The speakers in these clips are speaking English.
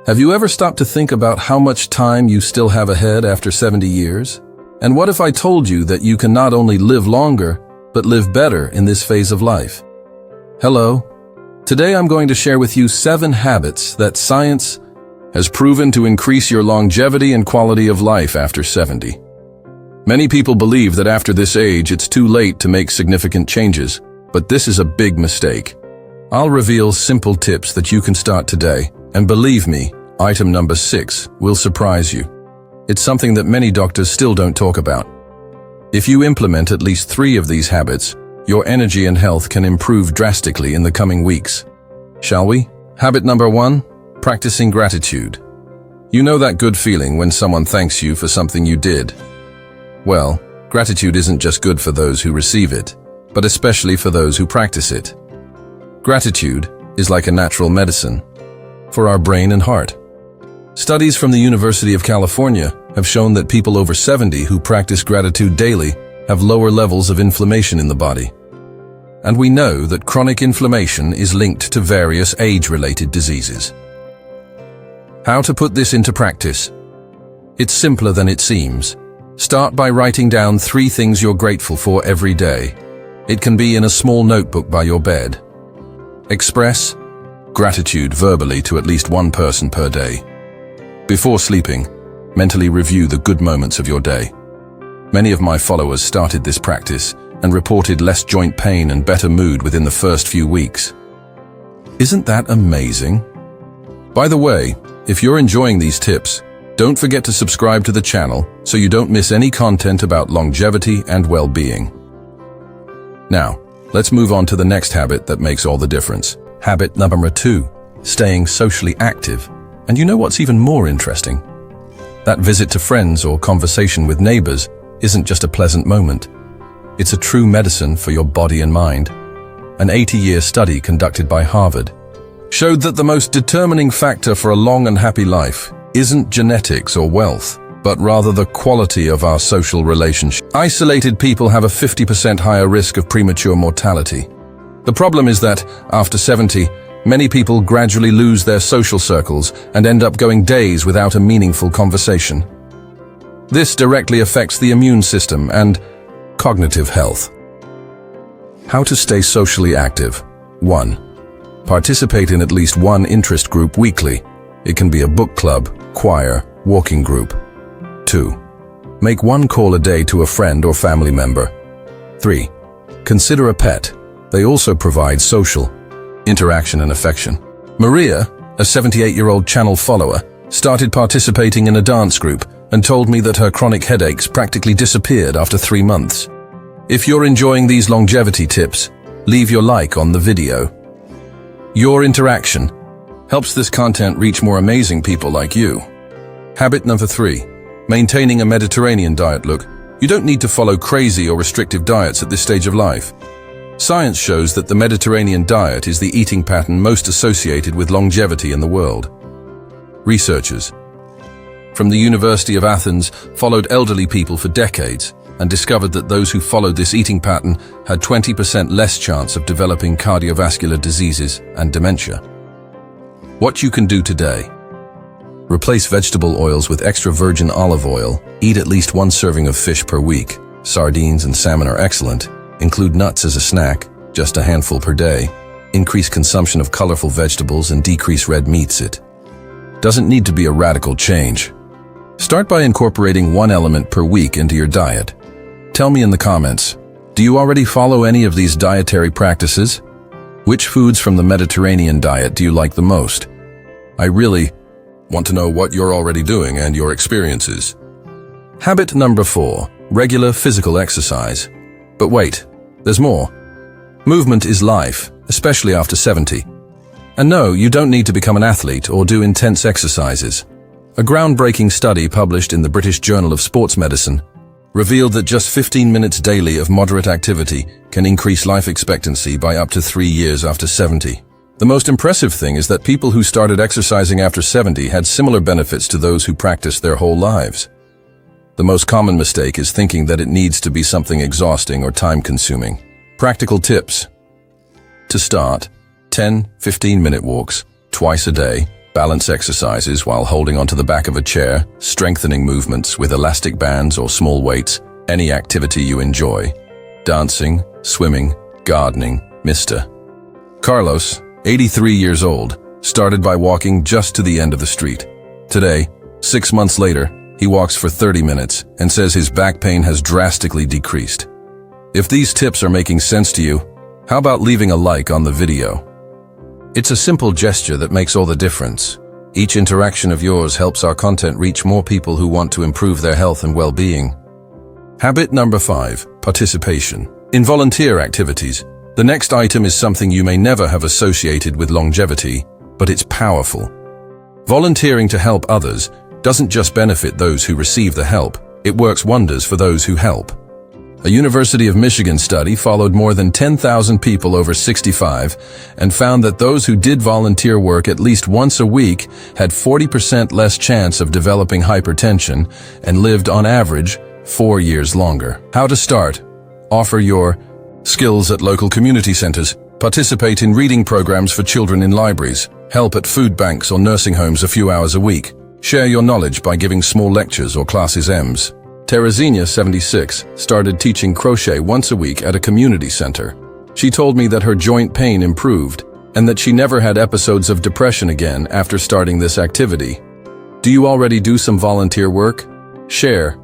Have you ever stopped to think about how much time you still have ahead after 70 years? And what if I told you that you can not only live longer, but live better in this phase of life? Hello. Today I'm going to share with you 7 habits that science has proven to increase your longevity and quality of life after 70. Many people believe that after this age it's too late to make significant changes, but this is a big mistake. I'll reveal simple tips that you can start today, and believe me, item number 6 will surprise you. It's something that many doctors still don't talk about. If you implement at least 3 of these habits, your energy and health can improve drastically in the coming weeks. Shall we? Habit number 1, practicing gratitude. You know that good feeling when someone thanks you for something you did? Well, gratitude isn't just good for those who receive it, but especially for those who practice it. Gratitude is like a natural medicine for our brain and heart. Studies from the University of California have shown that people over 70 who practice gratitude daily have lower levels of inflammation in the body. And we know that chronic inflammation is linked to various age-related diseases. How to put this into practice? It's simpler than it seems. Start by writing down 3 things you're grateful for every day. It can be in a small notebook by your bed. Express gratitude verbally to at least one person per day. Before sleeping, mentally review the good moments of your day. Many of my followers started this practice and reported less joint pain and better mood within the first few weeks. Isn't that amazing? By the way, if you're enjoying these tips, don't forget to subscribe to the channel so you don't miss any content about longevity and well-being. Now, let's move on to the next habit that makes all the difference. Habit number 2, staying socially active. And you know what's even more interesting? That visit to friends or conversation with neighbors isn't just a pleasant moment. It's a true medicine for your body and mind. An 80-year study conducted by Harvard showed that the most determining factor for a long and happy life isn't genetics or wealth, but rather the quality of our social relationship. Isolated people have a 50% higher risk of premature mortality. The problem is that, after 70, many people gradually lose their social circles and end up going days without a meaningful conversation. This directly affects the immune system and cognitive health. How to stay socially active? 1. Participate in at least one interest group weekly. It can be a book club, choir, walking group. 2. Make one call a day to a friend or family member. 3. Consider a pet. They also provide social interaction and affection. Maria, a 78-year-old channel follower, started participating in a dance group and told me that her chronic headaches practically disappeared after 3 months. If you're enjoying these longevity tips, leave your like on the video. Your interaction helps this content reach more amazing people like you. Habit number 3, maintaining a Mediterranean diet. Look, you don't need to follow crazy or restrictive diets at this stage of life. Science shows that the Mediterranean diet is the eating pattern most associated with longevity in the world. Researchers from the University of Athens followed elderly people for decades and discovered that those who followed this eating pattern had 20% less chance of developing cardiovascular diseases and dementia. What you can do today: replace vegetable oils with extra virgin olive oil. Eat at least 1 serving of fish per week. Sardines and salmon are excellent. Include nuts as a snack, just a handful per day. Increase consumption of colorful vegetables and decrease red meats. It doesn't need to be a radical change. Start by incorporating 1 element per week into your diet. Tell me in the comments, do you already follow any of these dietary practices? Which foods from the Mediterranean diet do you like the most? I really want to know what you're already doing and your experiences. Habit number 4, regular physical exercise. But wait, there's more. Movement is life, especially after 70. And no, you don't need to become an athlete or do intense exercises. A groundbreaking study published in the British Journal of Sports Medicine revealed that just 15 minutes daily of moderate activity can increase life expectancy by up to 3 years after 70. The most impressive thing is that people who started exercising after 70 had similar benefits to those who practiced their whole lives. The most common mistake is thinking that it needs to be something exhausting or time-consuming. Practical tips. To start, 10-15-minute walks twice a day balance exercises while holding onto the back of a chair, strengthening movements with elastic bands or small weights, any activity you enjoy. Dancing, swimming, gardening, Mr. Carlos, 83 years old, started by walking just to the end of the street. Today, 6 months later, he walks for 30 minutes and says his back pain has drastically decreased. If these tips are making sense to you, how about leaving a like on the video? It's a simple gesture that makes all the difference. Each interaction of yours helps our content reach more people who want to improve their health and well-being. Habit number 5, participation. In volunteer activities, the next item is something you may never have associated with longevity, but it's powerful. Volunteering to help others doesn't just benefit those who receive the help, it works wonders for those who help. A University of Michigan study followed more than 10,000 people over 65 and found that those who did volunteer work at least once a week had 40% less chance of developing hypertension and lived on average 4 years longer. How to start? Offer your skills at local community centers, participate in reading programs for children in libraries, help at food banks or nursing homes a few hours a week, share your knowledge by giving small lectures or classes M's. Teresina, 76, started teaching crochet once a week at a community center. She told me that her joint pain improved and that she never had episodes of depression again after starting this activity. Do you already do some volunteer work? Share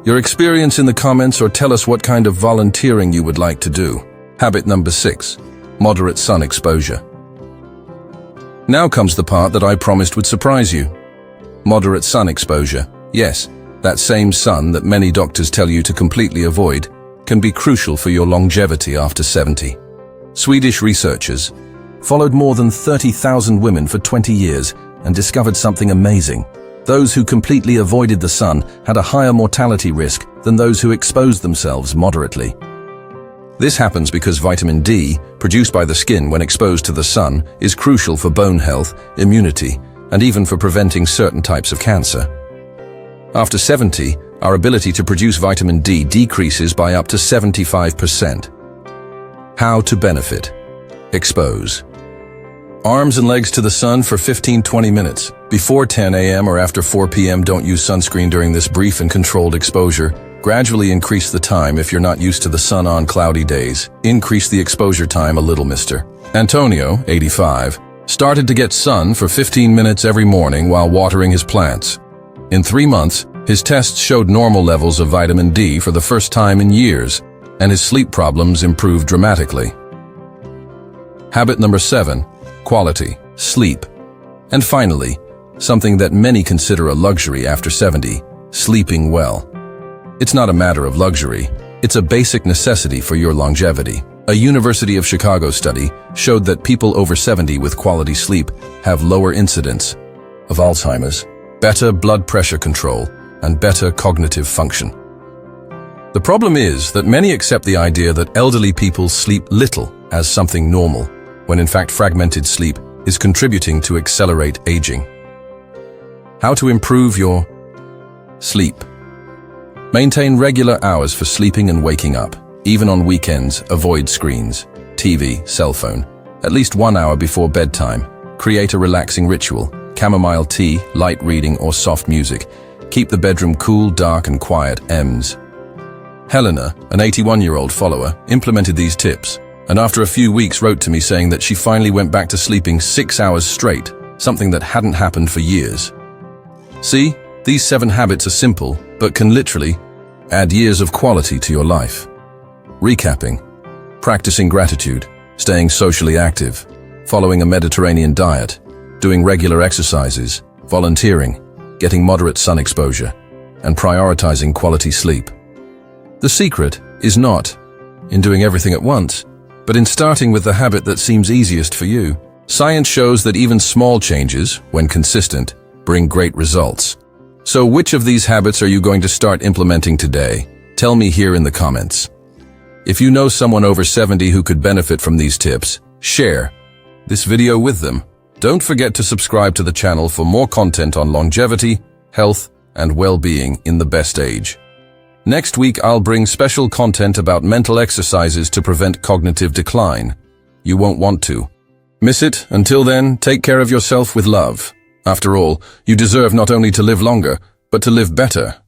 your experience in the comments or tell us what kind of volunteering you would like to do. Habit number 6, moderate sun exposure. Now comes the part that I promised would surprise you. Moderate sun exposure. Yes, that same sun that many doctors tell you to completely avoid can be crucial for your longevity after 70. Swedish researchers followed more than 30,000 women for 20 years and discovered something amazing. Those who completely avoided the sun had a higher mortality risk than those who exposed themselves moderately. This happens because vitamin D, produced by the skin when exposed to the sun, is crucial for bone health, immunity, and even for preventing certain types of cancer. After 70, our ability to produce vitamin D decreases by up to 75%. How to benefit? Expose arms and legs to the sun for 15-20 minutes. Before 10 a.m. or after 4 p.m. don't use sunscreen during this brief and controlled exposure. Gradually increase the time if you're not used to the sun on cloudy days. Increase the exposure time a little, Mr. Antonio, 85, started to get sun for 15 minutes every morning while watering his plants. In 3 months, his tests showed normal levels of vitamin D for the first time in years, and his sleep problems improved dramatically. Habit number 7, quality sleep. And finally, something that many consider a luxury after 70, sleeping well. It's not a matter of luxury, it's a basic necessity for your longevity. A University of Chicago study showed that people over 70 with quality sleep have lower incidence of Alzheimer's, better blood pressure control, and better cognitive function. The problem is that many accept the idea that elderly people sleep little as something normal, when in fact fragmented sleep is contributing to accelerate aging. How to improve your sleep? Maintain regular hours for sleeping and waking up. Even on weekends, avoid screens, TV, cell phone. At least 1 hour before bedtime. Create a relaxing ritual. Chamomile tea, light reading, or soft music. Keep the bedroom cool, dark, and quiet. M's. Helena, an 81-year-old follower, implemented these tips, and after a few weeks wrote to me saying that she finally went back to sleeping 6 hours straight, something that hadn't happened for years. See, these 7 habits are simple, but can literally add years of quality to your life. Recapping: practicing gratitude, staying socially active, following a Mediterranean diet, doing regular exercises, volunteering, getting moderate sun exposure, and prioritizing quality sleep. The secret is not in doing everything at once, but in starting with the habit that seems easiest for you. Science shows that even small changes, when consistent, bring great results. So which of these habits are you going to start implementing today? Tell me here in the comments. If you know someone over 70 who could benefit from these tips, share this video with them. Don't forget to subscribe to the channel for more content on longevity, health, and well-being in the best age. Next week, I'll bring special content about mental exercises to prevent cognitive decline. You won't want to miss it. Until then, take care of yourself with love. After all, you deserve not only to live longer, but to live better.